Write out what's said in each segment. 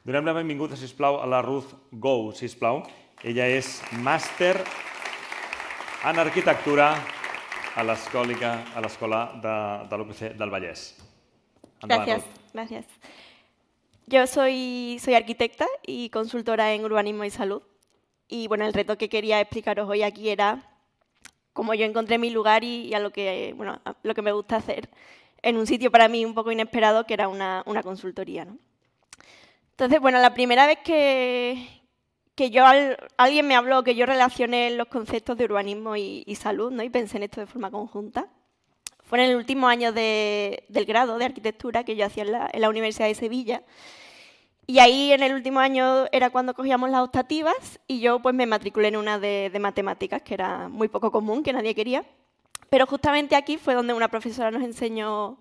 Donem la benvinguda, sisplau, a la Ruth Gou, sisplau. Ella és màster en arquitectura a l'escola de l'UPC del Vallès. Gracias, gracias. Yo soy arquitecta y consultora en urbanismo y salud. Y bueno, el reto que quería explicaros hoy aquí era cómo yo encontré mi lugar y a lo que me gusta hacer en un sitio para mí un poco inesperado, que era una consultoría, ¿no? Entonces, bueno, la primera vez que alguien me habló, que yo relacioné los conceptos de urbanismo y salud, ¿no? Y pensé en esto de forma conjunta, fue en el último año del grado de arquitectura que yo hacía en la Universidad de Sevilla. Y ahí, en el último año, era cuando cogíamos las optativas y yo pues me matriculé en una de matemáticas, que era muy poco común, que nadie quería. Pero justamente aquí fue donde una profesora nos enseñó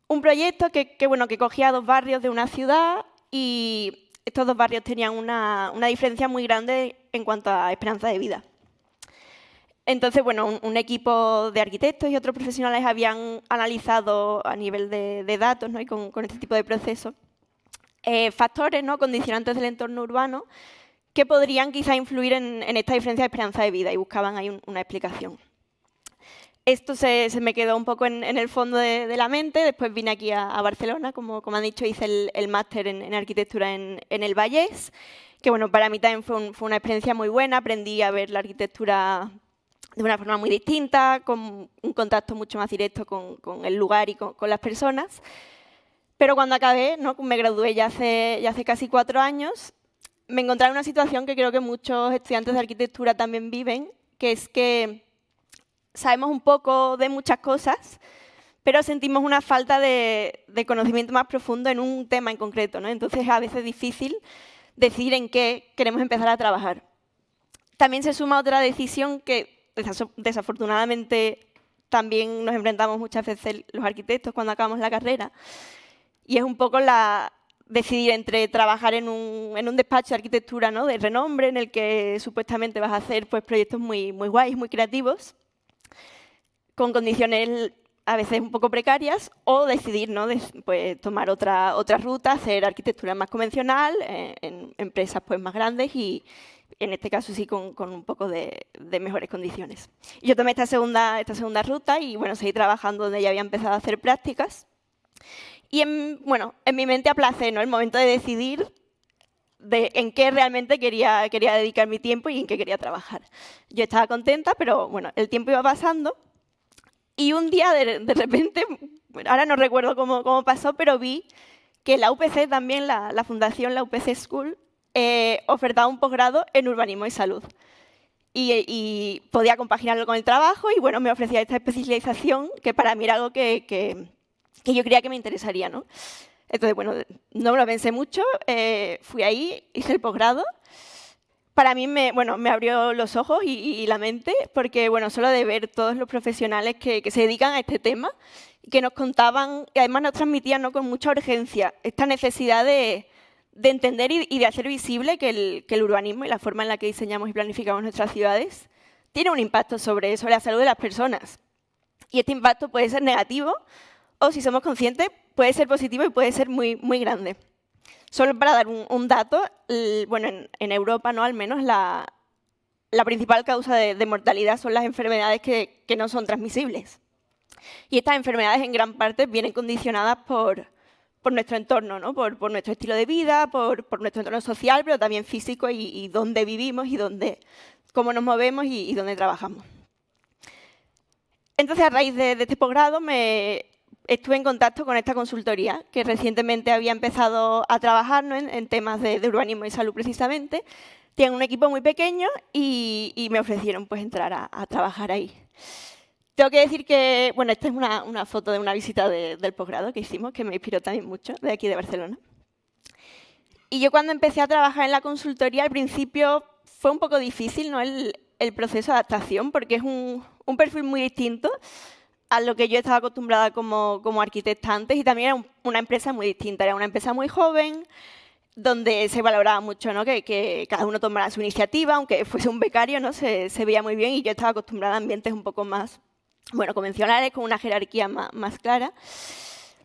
un proyecto que cogía dos barrios de una ciudad y estos dos barrios tenían una diferencia muy grande en cuanto a esperanza de vida. Entonces, bueno, un equipo de arquitectos y otros profesionales habían analizado a nivel de datos, ¿no? Y con este tipo de procesos factores, ¿no? Condicionantes del entorno urbano que podrían quizá influir en esta diferencia de esperanza de vida y buscaban ahí una explicación. Esto se me quedó un poco en el fondo de la mente. Después vine aquí a Barcelona, como han dicho, hice el máster en arquitectura en el Vallès, que bueno, para mí también fue una experiencia muy buena. Aprendí a ver la arquitectura de una forma muy distinta, con un contacto mucho más directo con el lugar y con las personas. Pero cuando acabé, ¿no? Me gradué ya hace casi 4 años, me encontré en una situación que creo que muchos estudiantes de arquitectura también viven, que es que sabemos un poco de muchas cosas, pero sentimos una falta de conocimiento más profundo en un tema en concreto, ¿no? Entonces es a veces difícil decidir en qué queremos empezar a trabajar. También se suma otra decisión que desafortunadamente también nos enfrentamos muchas veces los arquitectos cuando acabamos la carrera, y es un poco decidir entre trabajar en un despacho de arquitectura, ¿no? De renombre, en el que supuestamente vas a hacer pues, proyectos muy guays, muy creativos, con condiciones a veces un poco precarias, o decidir, ¿no? Pues, tomar otra ruta, hacer arquitectura más convencional, en empresas pues, más grandes y, en este caso, sí, con un poco de mejores condiciones. Y yo tomé esta segunda ruta y bueno, seguí trabajando donde ya había empezado a hacer prácticas. Y en mi mente aplacé, ¿no? El momento de decidir en qué realmente quería dedicar mi tiempo y en qué quería trabajar. Yo estaba contenta, pero bueno, el tiempo iba pasando y un día de repente, bueno, ahora no recuerdo cómo pasó, pero vi que la UPC también, la fundación, la UPC School, ofertaba un posgrado en urbanismo y salud. Y podía compaginarlo con el trabajo y bueno, me ofrecía esta especialización que para mí era algo que yo creía que me interesaría, ¿no? Entonces, bueno, no me lo pensé mucho, fui ahí, hice el posgrado. Para mí me abrió los ojos y la mente, porque bueno, solo de ver todos los profesionales que se dedican a este tema, que nos contaban y además nos transmitían, ¿no? Con mucha urgencia esta necesidad de entender y de hacer visible que el urbanismo y la forma en la que diseñamos y planificamos nuestras ciudades tiene un impacto sobre la salud de las personas. Y este impacto puede ser negativo, o si somos conscientes, puede ser positivo y puede ser muy grande. Solo para dar un dato, bueno, en Europa, ¿no? Al menos la principal causa de mortalidad son las enfermedades que no son transmisibles. Y estas enfermedades en gran parte vienen condicionadas por nuestro entorno, ¿no? Por nuestro estilo de vida, por nuestro entorno social, pero también físico y dónde vivimos y cómo nos movemos y dónde trabajamos. Entonces, a raíz de este posgrado, estuve en contacto con esta consultoría que recientemente había empezado a trabajar, ¿no? en temas de urbanismo y salud precisamente. Tienen un equipo muy pequeño y me ofrecieron pues, entrar a trabajar ahí. Tengo que decir que, bueno, esta es una foto de una visita del posgrado que hicimos, que me inspiró también mucho, de aquí de Barcelona. Y yo cuando empecé a trabajar en la consultoría, al principio fue un poco difícil, ¿no? el proceso de adaptación, porque es un perfil muy distinto a lo que yo estaba acostumbrada como arquitecta antes, y también era una empresa muy distinta. Era una empresa muy joven, donde se valoraba mucho, ¿no? que cada uno tomara su iniciativa, aunque fuese un becario, ¿no? se veía muy bien, y yo estaba acostumbrada a ambientes un poco más convencionales, con una jerarquía más clara.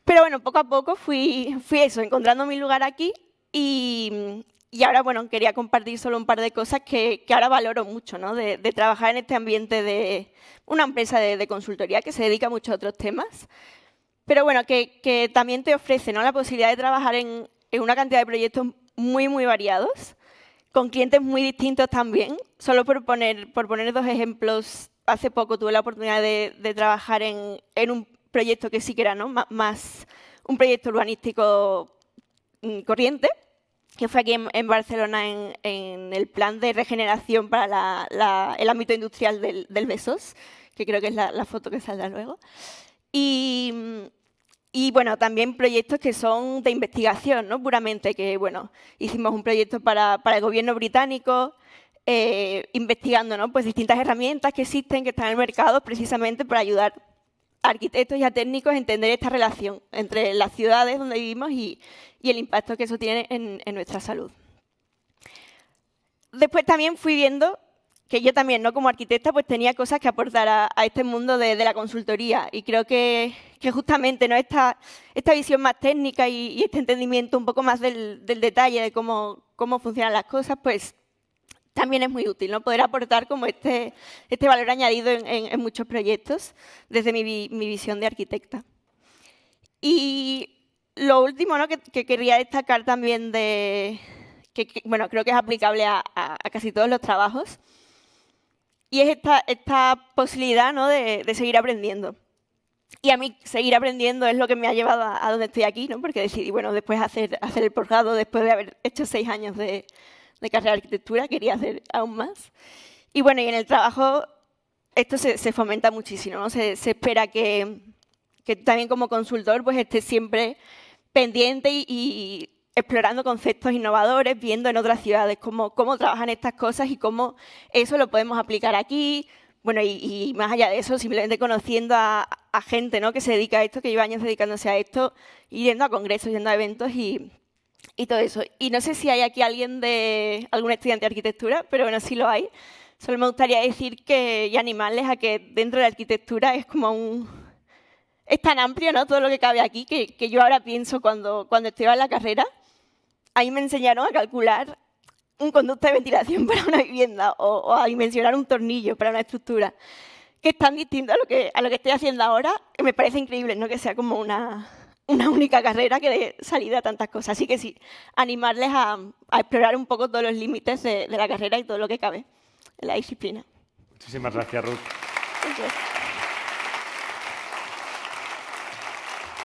Pero bueno, poco a poco fui encontrando mi lugar aquí Y ahora, bueno, quería compartir solo un par de cosas que ahora valoro mucho, ¿no? De trabajar en este ambiente de una empresa de consultoría que se dedica a muchos otros temas, pero bueno, que también te ofrece, ¿no?, la posibilidad de trabajar en una cantidad de proyectos muy, muy variados, con clientes muy distintos también. Solo por poner 2 ejemplos, hace poco tuve la oportunidad de trabajar en un proyecto que sí que era, ¿no?, más un proyecto urbanístico corriente, que fue aquí en Barcelona en el plan de regeneración para el ámbito industrial del Besós, que creo que es la foto que saldrá luego. Y bueno, también proyectos que son de investigación, ¿no?, puramente, que bueno, hicimos un proyecto para el gobierno británico, investigando, ¿no?, pues distintas herramientas que existen, que están en el mercado, precisamente para ayudar a arquitectos y a técnicos a entender esta relación entre las ciudades donde vivimos y el impacto que eso tiene en nuestra salud. Después también fui viendo que yo también, ¿no?, como arquitecta, pues tenía cosas que aportar a este mundo de la consultoría, y creo que justamente, ¿no?, esta visión más técnica y este entendimiento un poco más del detalle de cómo funcionan las cosas, pues también es muy útil, ¿no?, poder aportar como este valor añadido en muchos proyectos desde mi visión de arquitecta. Y lo último, ¿no?, que quería destacar también bueno, creo que es aplicable a casi todos los trabajos, y es esta posibilidad, ¿no?, de seguir aprendiendo. Y a mí seguir aprendiendo es lo que me ha llevado a donde estoy aquí, ¿no?, porque decidí, bueno, después hacer el posgrado, después de haber hecho 6 años de carrera de arquitectura, quería hacer aún más. Y bueno, y en el trabajo esto se fomenta muchísimo, ¿no? Se espera que también como consultor pues estés siempre pendiente y explorando conceptos innovadores, viendo en otras ciudades cómo trabajan estas cosas y cómo eso lo podemos aplicar aquí. Bueno, y más allá de eso, simplemente conociendo a gente, ¿no?, que se dedica a esto, que lleva años dedicándose a esto, yendo a congresos, yendo a eventos y todo eso. Y no sé si hay aquí algún estudiante de arquitectura, pero bueno, sí lo hay. Solo me gustaría decir y animarles a que dentro de la arquitectura es como es tan amplio, ¿no?, todo lo que cabe aquí, que yo ahora pienso cuando estudiaba en la carrera, a mí me enseñaron a calcular un conducto de ventilación para una vivienda o a dimensionar un tornillo para una estructura, que es tan distinto a lo que estoy haciendo ahora, que me parece increíble, ¿no?, que sea como una única carrera que dé salida a tantas cosas. Así que sí, animarles a explorar un poco todos los límites de la carrera y todo lo que cabe en la disciplina. Muchísimas gracias, Ruth. Gracias.